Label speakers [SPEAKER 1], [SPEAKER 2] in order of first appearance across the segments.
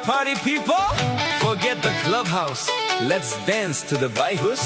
[SPEAKER 1] party people, forget the clubhouse. Let's dance to the Baihus.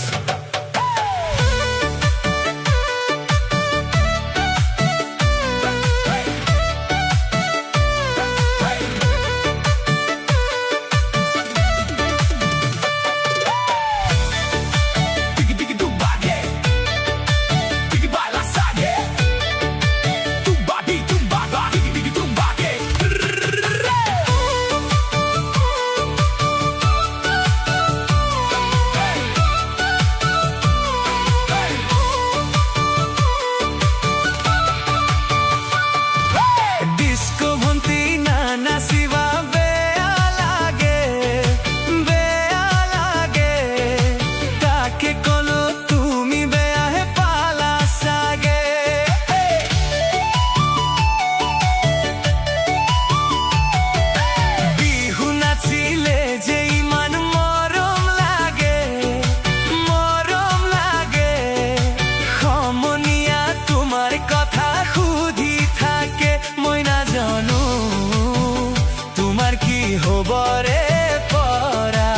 [SPEAKER 2] হবরে পরা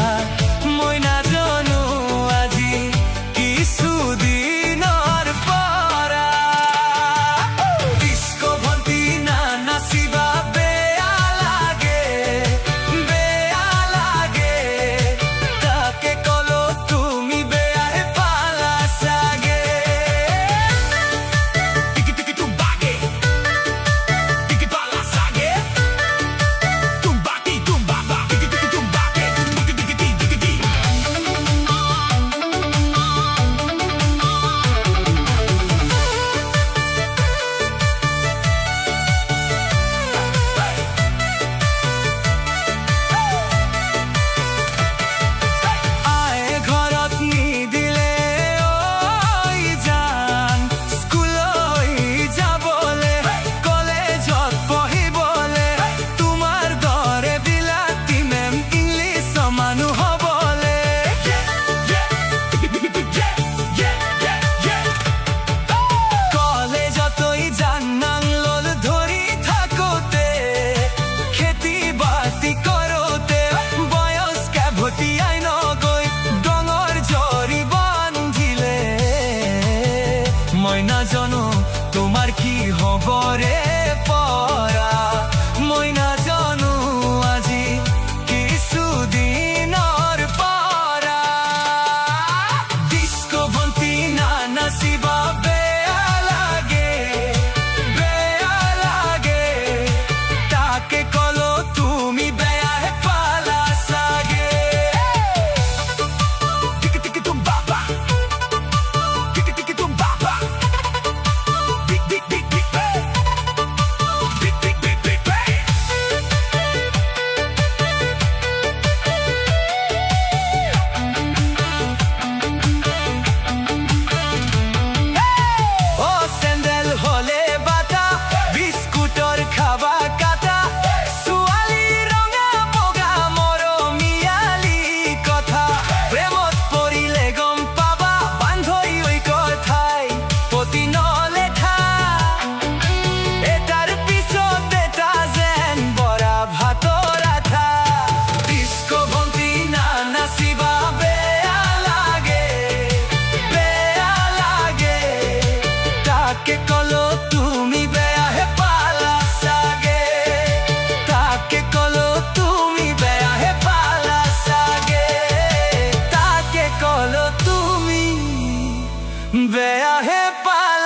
[SPEAKER 2] মই না জানো আজি কিছুদিনৰ পৰা ডিস্কো ভন্টি না নাচিবা বেয়া লাগে তাকে কলো তুমি বেয়াহে পালা চাগে টিকি টিকি তুম বাগে টিকি পালা চাগে মই না জানো তোমার কি হবরে পরা মই না জানো আজি কিছুদিনৰ পৰা ডিস্কো ভন্টি না নাচিবা বেয়া লাগে তাকে কলো তুমি বেয়াহে পালা চাগে টিকি টিকি তুম বাবা টিকি টিকি তুম বাবা তাকে কলো তুমি বেয়াহে পালা চাগে তাকে কলো তুমি বেয়াহে পালা চাগে তাকে কলো তুমি বেয়াহে পালা